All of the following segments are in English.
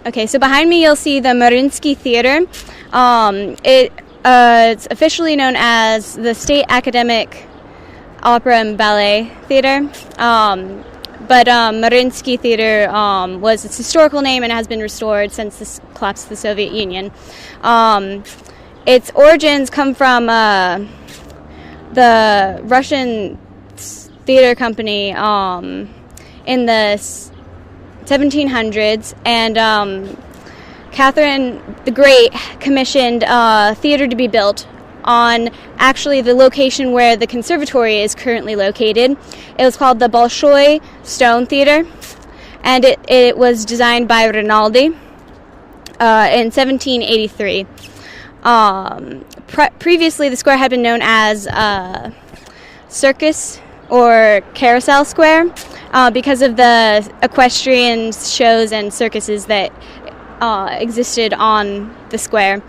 Okay, so behind me you'll see the Mariinsky Theater. It's officially known as the State Academic Opera and Ballet Theater. But Mariinsky Theater was its historical name and has been restored since the collapse of the Soviet Union. Its origins come from the Russian theater company in the 1700s, and Catherine the Great commissioned a theater to be built on actually the location where the conservatory is currently located. It was called the Bolshoi Stone Theater, and it was designed by Rinaldi in 1783. Previously, the square had been known as Circus or Carousel Square because of the equestrian shows and circuses that existed on the square.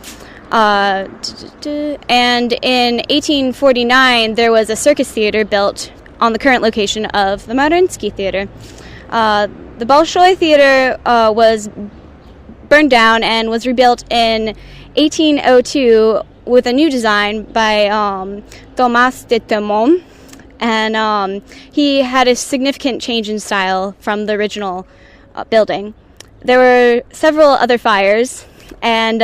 And in 1849, there was a circus theater built on the current location of the Mariinsky Theater. The Bolshoi Theater was burned down and was rebuilt in 1802 with a new design by Thomas de Temon, and he had a significant change in style from the original building. There were several other fires, and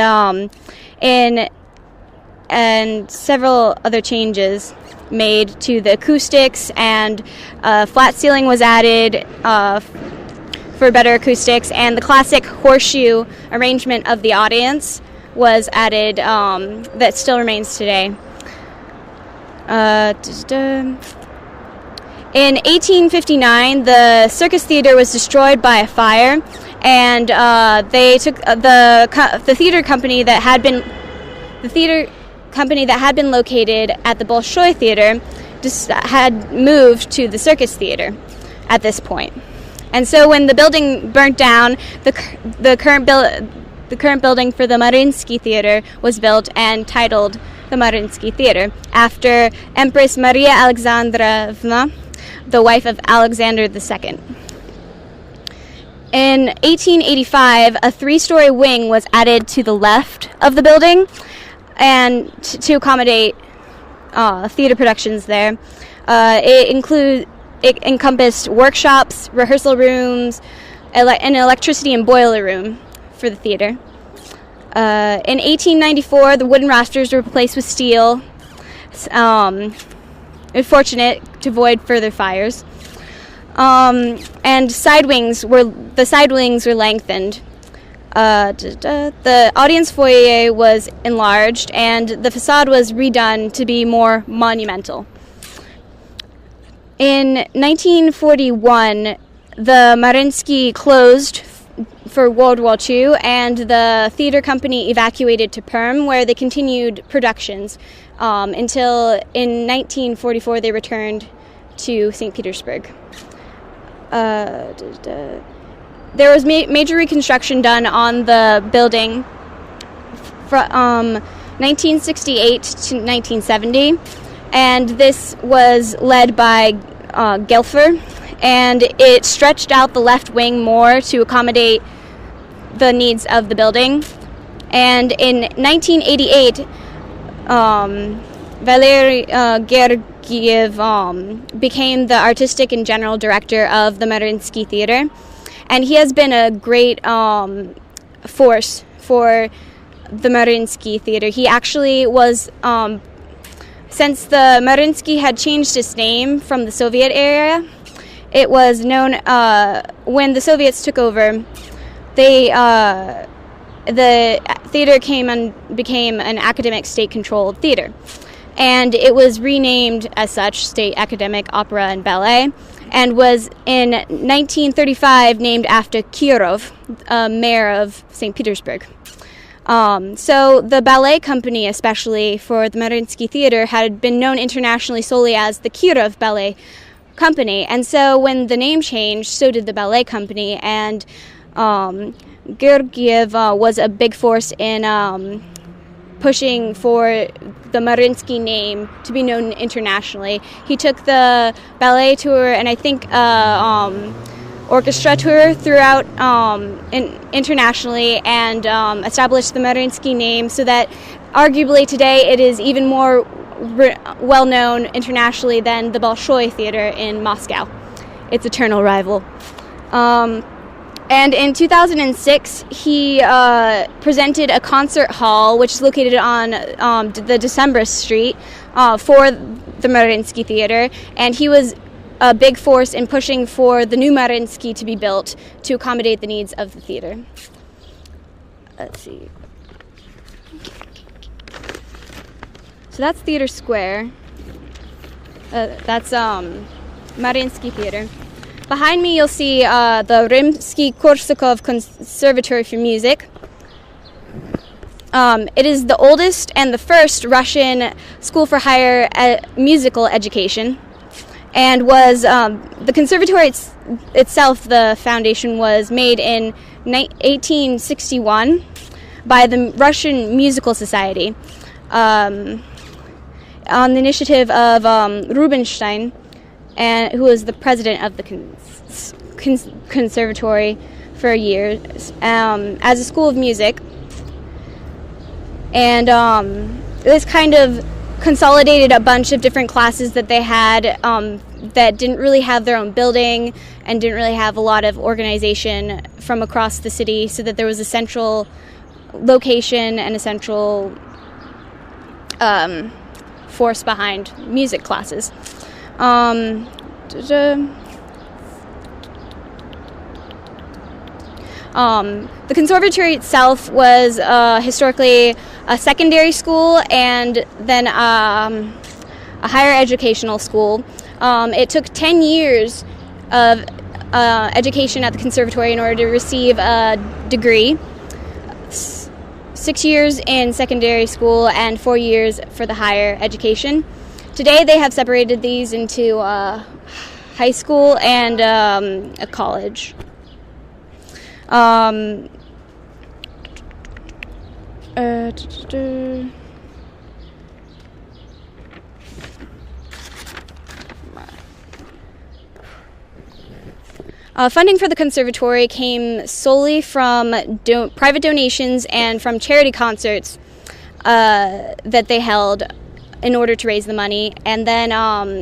several other changes made to the acoustics, and flat ceiling was added for better acoustics, and the classic horseshoe arrangement of the audience was added that still remains today. In 1859, the circus theater was destroyed by a fire, and they took the theater company that had been located at the Bolshoi Theater had moved to the circus theater at this point. And so when the building burnt down, the current building for the Mariinsky Theater was built and titled the Mariinsky Theater after Empress Maria Alexandrovna, the wife of Alexander II. In 1885, a 3-story wing was added to the left of the building and to accommodate theater productions there. It encompassed workshops, rehearsal rooms, an electricity and boiler room for the theater. In 1894, the wooden rafters were replaced with steel. Fortunate to avoid further fires. And side wings were lengthened. The audience foyer was enlarged, and the facade was redone to be more monumental. In 1941, the Mariinsky closed for World War II, and the theater company evacuated to Perm, where they continued productions until in 1944 they returned to St. Petersburg. There was major reconstruction done on the building from 1968 to 1970, and this was led by Gelfer, and it stretched out the left wing more to accommodate the needs of the building. And in 1988, Valery Gergiev became the artistic and general director of the Mariinsky Theater, and he has been a great force for the Mariinsky Theater. He actually was, since the Mariinsky had changed its name from the Soviet era, it was known, when the Soviets took over, the theater became an academic state-controlled theater. And it was renamed as such, State Academic Opera and Ballet, and was in 1935 named after Kirov, mayor of St. Petersburg. So the ballet company, especially for the Mariinsky Theater, had been known internationally solely as the Kirov Ballet Company. And so when the name changed, so did the ballet company, and Gergiev was a big force in pushing for the Mariinsky name to be known internationally. He took the ballet tour, and I think orchestra tour throughout internationally and established the Mariinsky name so that arguably today it is even more well known internationally than the Bolshoi Theater in Moscow, its eternal rival. And in 2006, he presented a concert hall, which is located on the December Street, for the Mariinsky Theater, and he was a big force in pushing for the new Mariinsky to be built to accommodate the needs of the theater. Let's see. So that's Theater Square. That's Mariinsky Theater. Behind me, you'll see the Rimsky-Korsakov Conservatory for Music. It is the oldest and the first Russian school for higher musical education, and was the conservatory itself. The foundation was made in 1861 by the Russian Musical Society on the initiative of Rubinstein, and who was the president of the conservatory for years as a school of music. And this kind of consolidated a bunch of different classes that they had that didn't really have their own building and didn't really have a lot of organization from across the city, so that there was a central location and a central force behind music classes. The conservatory itself was historically a secondary school and then a higher educational school. It took 10 years of education at the conservatory in order to receive a degree, 6 years in secondary school and 4 years for the higher education. Today they have separated these into high school and a college. Funding for the conservatory came solely from private donations and from charity concerts that they held in order to raise the money. And then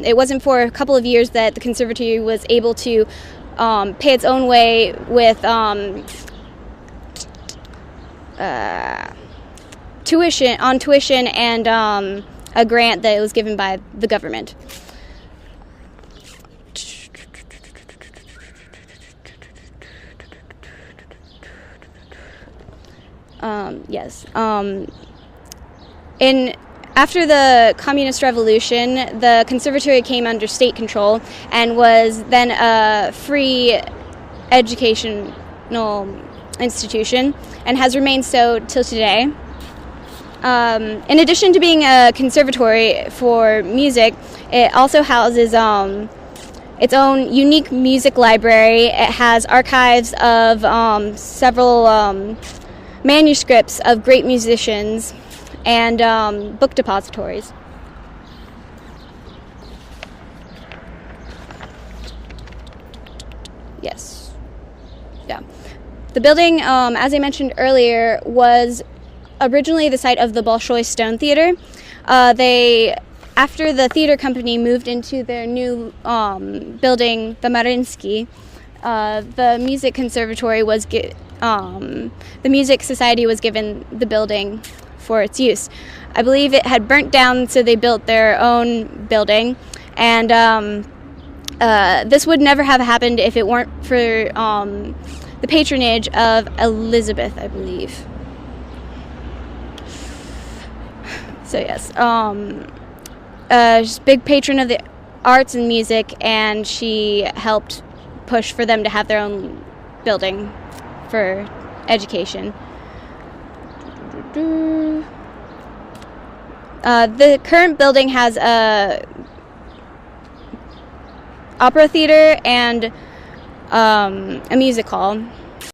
it wasn't for a couple of years that the conservatory was able to pay its own way with tuition and a grant that was given by the government. After the Communist Revolution, the conservatory came under state control and was then a free educational institution and has remained so till today. In addition to being a conservatory for music, it also houses its own unique music library. It has archives of several manuscripts of great musicians and book depositories. Yes. Yeah. The building, as I mentioned earlier, was originally the site of the Bolshoi Stone Theater. After the theater company moved into their new building, the Mariinsky, the music conservatory was the music society was given the building for its use. I believe it had burnt down, so they built their own building, and this would never have happened if it weren't for the patronage of Elizabeth, I believe. So yes, she's a big patron of the arts and music, and she helped push for them to have their own building for education. The current building has a opera theater and a music hall.